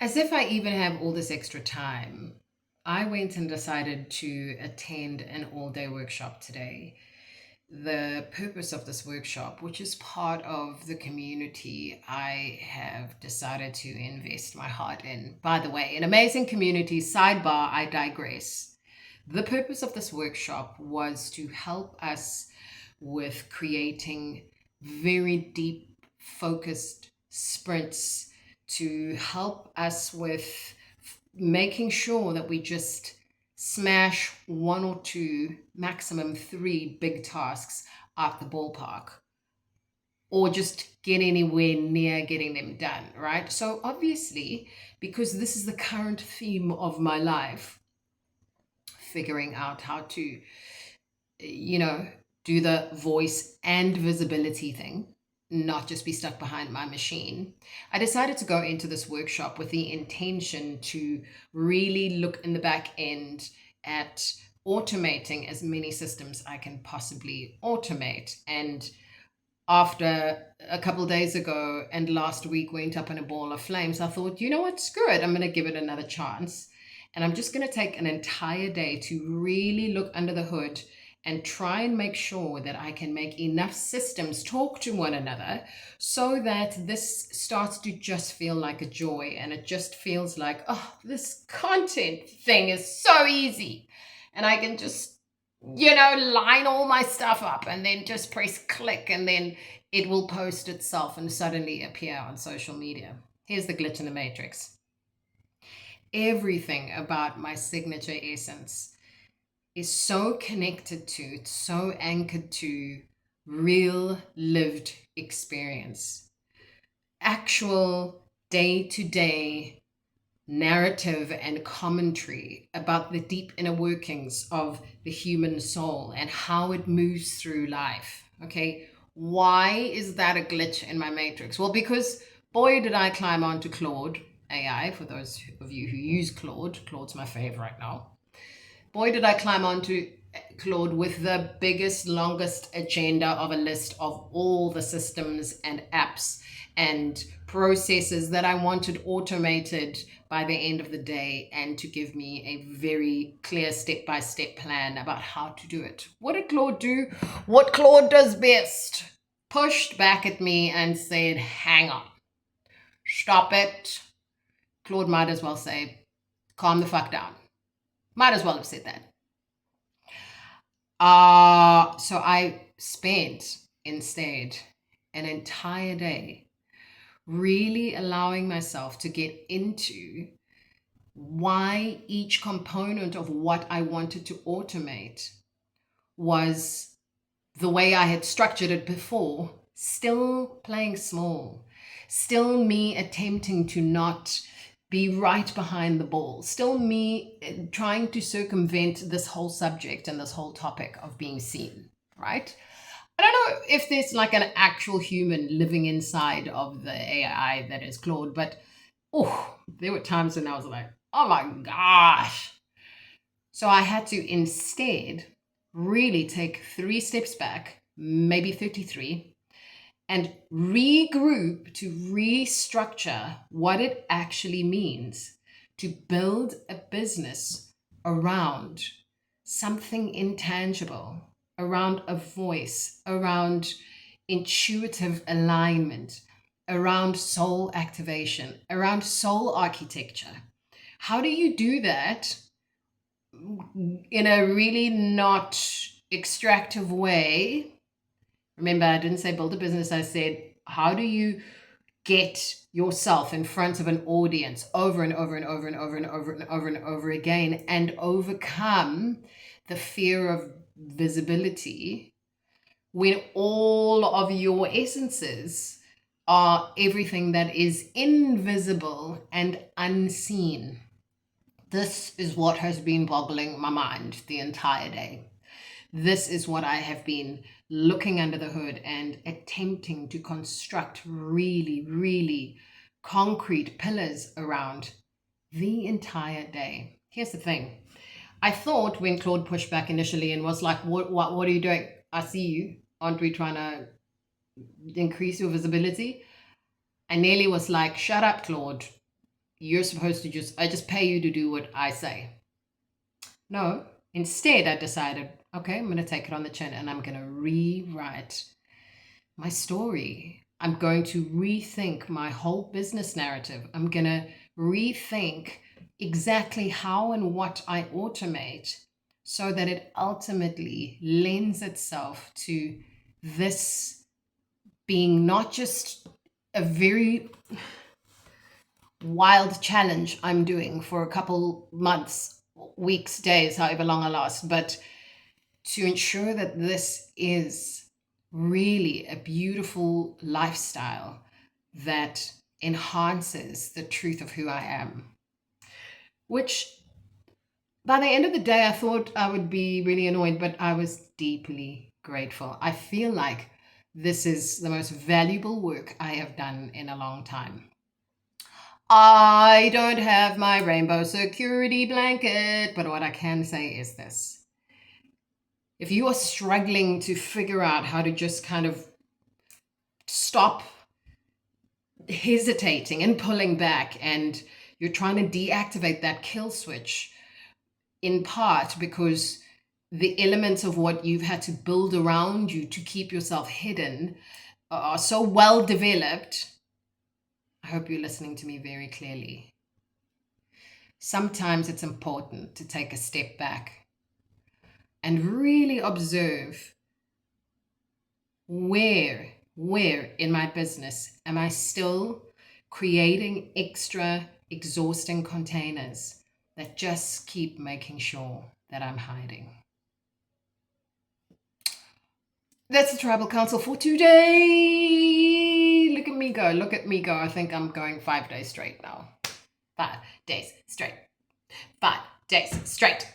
As if I even have all this extra time, I went and decided to attend an all day workshop today. The purpose of this workshop, which is part of the community I have decided to invest my heart in. By the way, an amazing community, sidebar, I digress. The purpose of this workshop was to help us with creating very deep, focused sprints to help us with making sure that we just smash one or two, maximum three big tasks at the ballpark, or just get anywhere near getting them done, right? So, obviously, because this is the current theme of my life, figuring out how to, you know, do the voice and visibility thing, not just be stuck behind my machine. I decided to go into this workshop with the intention to really look in the back end at automating as many systems I can possibly automate. And after a couple days ago and last week went up in a ball of flames, I thought, you know what, screw it. I'm going to give it another chance. And I'm just going to take an entire day to really look under the hood and try and make sure that I can make enough systems talk to one another so that this starts to just feel like a joy, and it just feels like, oh, this content thing is so easy. And I can just, line all my stuff up and then just press click, and then it will post itself and suddenly appear on social media. Here's the glitch in the matrix. Everything about my signature essence is so connected to, it's so anchored to real lived experience, actual day to day narrative and commentary about the deep inner workings of the human soul and how it moves through life. Okay, why is that a glitch in my matrix? Well, because boy, did I climb onto Claude AI. For those of you who use Claude's my favorite right now. Boy, did I climb onto Claude with the biggest, longest agenda of a list of all the systems and apps and processes that I wanted automated by the end of the day, and to give me a very clear step-by-step plan about how to do it. What did Claude do? What Claude does best. Pushed back at me and said, hang on, stop it. Claude might as well say, calm the fuck down. Might as well have said that. So I spent instead an entire day really allowing myself to get into why each component of what I wanted to automate was the way I had structured it before, still playing small, still me attempting to not be right behind the ball, still me trying to circumvent this whole subject and this whole topic of being seen, right? I don't know if there's like an actual human living inside of the AI that is Claude, but there were times when I was like, oh my gosh. So I had to instead really take 3 steps back, maybe 33, and regroup to restructure what it actually means to build a business around something intangible, around a voice, around intuitive alignment, around soul activation, around soul architecture. How do you do that in a really not extractive way? Remember, I didn't say build a business. I said, how do you get yourself in front of an audience over and over and over and over and over and over and over again and overcome the fear of visibility when all of your essences are everything that is invisible and unseen? This is what has been boggling my mind the entire day. This is what I have been looking under the hood and attempting to construct really, really concrete pillars around the entire day. Here's the thing. I thought when Claude pushed back initially and was like, what are you doing? I see you. Aren't we trying to increase your visibility? I nearly was like, shut up, Claude. you're supposed to I just pay you to do what I say. No, instead, I decided, okay, I'm going to take it on the chin and I'm going to rewrite my story. I'm going to rethink my whole business narrative. I'm going to rethink exactly how and what I automate so that it ultimately lends itself to this being not just a very wild challenge I'm doing for a couple months, weeks, days, however long I last, but to ensure that this is really a beautiful lifestyle that enhances the truth of who I am. Which, by the end of the day, I thought I would be really annoyed, but I was deeply grateful. I feel like this is the most valuable work I have done in a long time. I don't have my rainbow security blanket, but what I can say is this. If you are struggling to figure out how to just kind of stop hesitating and pulling back, and you're trying to deactivate that kill switch, in part because the elements of what you've had to build around you to keep yourself hidden are so well developed, I hope you're listening to me very clearly. Sometimes it's important to take a step back and really observe where in my business am I still creating extra exhausting containers that just keep making sure that I'm hiding. That's the Tribal Council for today. Look at me go. Look at me go. I think I'm going 5 days straight now. 5 days straight. 5 days straight.